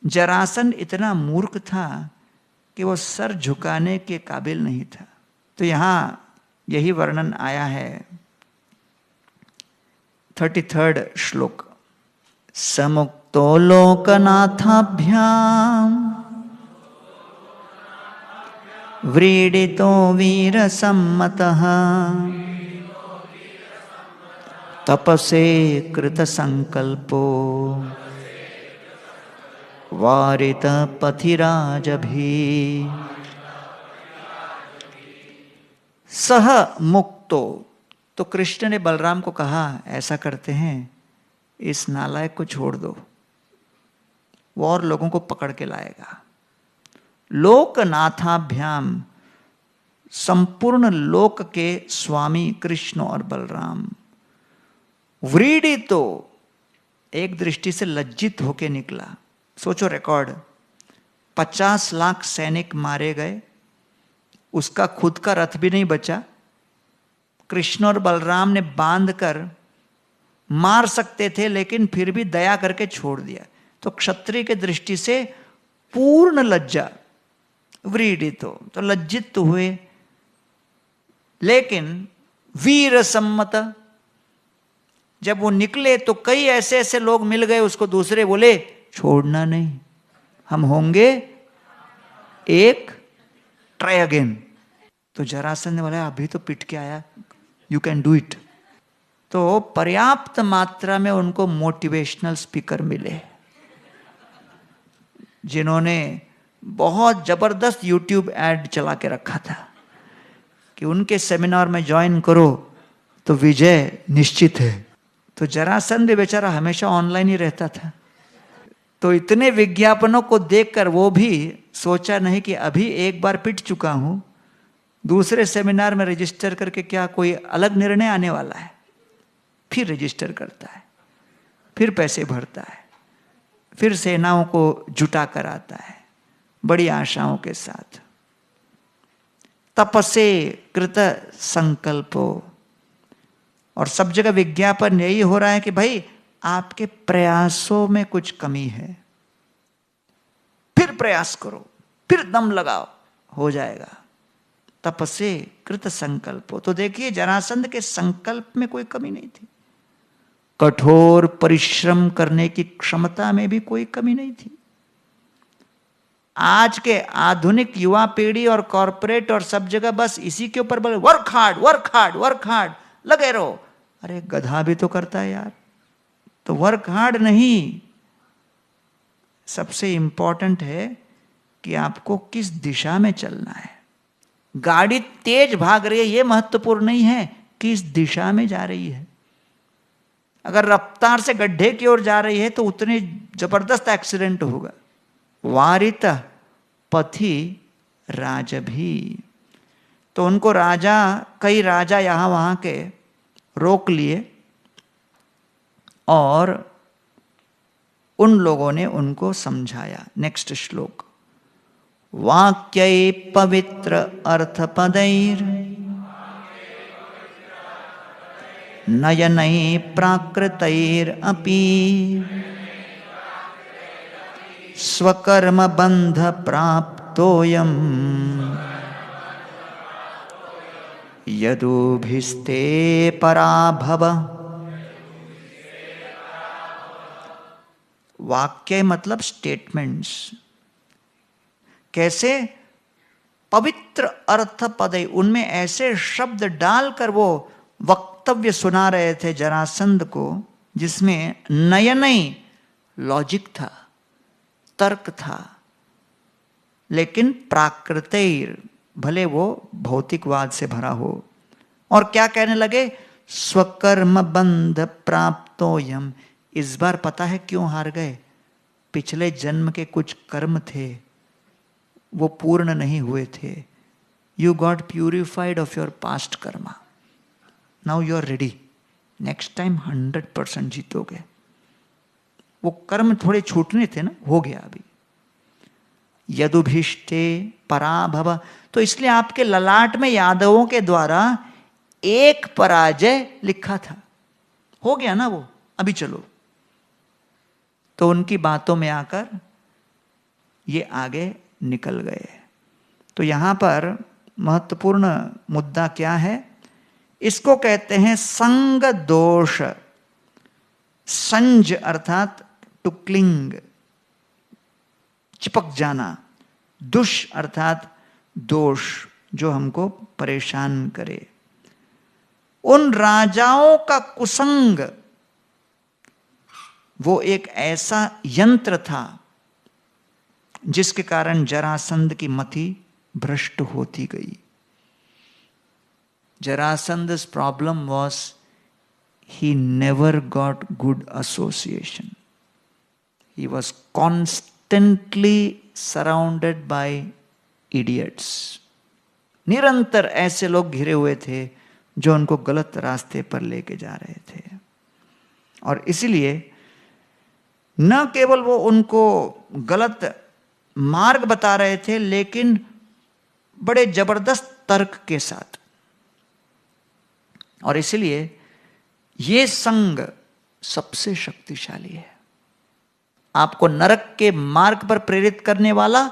जरासंध इतना मूर्ख था कि वो सर झुकाने के काबिल नहीं था। तो यहां यही वर्णन आया है 33rd श्लोक। समुक्तो लोकनाथाभ्याम व्रीडितो वीरसम्मतः तपसे कृत संकल्पो वारित पथिराजभी। सह मुक्तो, तो कृष्ण ने बलराम को कहा ऐसा करते हैं, इस नालायक को छोड़ दो, वो और लोगों को पकड़ के लाएगा। लोकनाथाभ्याम, संपूर्ण लोक के स्वामी कृष्ण और बलराम। व्रीडितो, एक दृष्टि से लज्जित होके निकला। सोचो रिकॉर्ड, 50 लाख सैनिक मारे गए, उसका खुद का रथ भी नहीं बचा। कृष्ण और बलराम ने बांध कर मार सकते थे, लेकिन फिर भी दया करके छोड़ दिया। तो क्षत्रिय के दृष्टि से पूर्ण लज्जा। व्रीडितो, तो लज्जित तो हुए, लेकिन वीर सम्मत, जब वो निकले तो कई ऐसे ऐसे लोग मिल गए उसको, दूसरे बोले छोड़ना नहीं, हम होंगे एक, ट्राई अगेन। तो जरासंध ने बोला अभी तो पिट के आया, यू कैन डू इट। तो पर्याप्त मात्रा में उनको मोटिवेशनल स्पीकर मिले, जिन्होंने बहुत जबरदस्त यूट्यूब एड चला के रखा था कि उनके सेमिनार में ज्वाइन करो तो विजय निश्चित है। तो जरासंध बेचारा हमेशा ऑनलाइन ही रहता था, तो इतने विज्ञापनों को देखकर वो भी सोचा नहीं कि अभी एक बार पिट चुका हूं, दूसरे सेमिनार में रजिस्टर करके क्या कोई अलग निर्णय आने वाला है। फिर रजिस्टर करता है, फिर पैसे भरता है, फिर सेनाओं को जुटा कर आता है बड़ी आशाओं के साथ। तपसे कृत संकल्पो, और सब जगह विज्ञापन यही हो रहा है कि भाई आपके प्रयासों में कुछ कमी है, फिर प्रयास करो, फिर दम लगाओ, हो जाएगा। तपसे कृत संकल्पो, तो देखिए जरासंध के संकल्प में कोई कमी नहीं थी, कठोर परिश्रम करने की क्षमता में भी कोई कमी नहीं थी। आज के आधुनिक युवा पीढ़ी और कॉरपोरेट और सब जगह बस इसी के ऊपर बोले work hard work hard work hard, लगे रहो। अरे गधा भी तो करता है यार, तो वर्क हार्ड नहीं, सबसे इंपॉर्टेंट है कि आपको किस दिशा में चलना है। गाड़ी तेज भाग रही है ये महत्वपूर्ण नहीं है, किस दिशा में जा रही है। अगर रफ्तार से गड्ढे की ओर जा रही है तो उतने जबरदस्त एक्सीडेंट होगा। वारित पथि राजभी, तो उनको राजा, कई राजा यहां वहां के रोक लिए और उन लोगों ने उनको समझाया। नेक्स्ट श्लोक। वाक्यै पवित्र अर्थपदैर नयनै प्राकृतैर अपि स्वकर्म बंध प्राप्तोयम् यदुभिस्ते पराभव। वाक्य मतलब स्टेटमेंट्स। कैसे? पवित्र अर्थ पदय, उनमें ऐसे शब्द डालकर वो वक्तव्य सुना रहे थे जरासंध को, जिसमें नयनई लॉजिक था, तर्क था, लेकिन प्राकृतिक, भले वो भौतिकवाद से भरा हो। और क्या कहने लगे? स्वकर्म बंध प्राप्तोयम। इस बार पता है क्यों हार गए? पिछले जन्म के कुछ कर्म थे, वो पूर्ण नहीं हुए थे। You got purified of your past karma, now you are ready, next time 100% जीतोगे। वो कर्म थोड़े छूटने थे ना, हो गया अभी। यदुभिष्टे पराभव, तो इसलिए आपके ललाट में यादवों के द्वारा एक पराजय लिखा था, हो गया ना वो, अभी चलो। तो उनकी बातों में आकर ये आगे निकल गए। तो यहां पर महत्वपूर्ण मुद्दा क्या है? इसको कहते हैं संग दोष। संज अर्थात टू क्लिंग, चिपक जाना। दुष अर्थात दोष, जो हमको परेशान करे। उन राजाओं का कुसंग, वो एक ऐसा यंत्र था जिसके कारण जरासंध की मति भ्रष्ट होती गई। Jarasanda's problem was he never got good association. He was constantly surrounded by idiots. निरंतर ऐसे लोग घिरे हुए थे जो उनको गलत रास्ते पर लेके जा रहे थे, और इसलिए न केवल वो उनको गलत मार्ग बता रहे थे, लेकिन बड़े जबरदस्त तर्क के साथ। और इसलिए ये संग सबसे शक्तिशाली है। आपको नरक के मार्ग पर प्रेरित करने वाला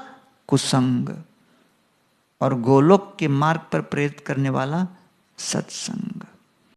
कुसंग, और गोलोक के मार्ग पर प्रेरित करने वाला सत्संग।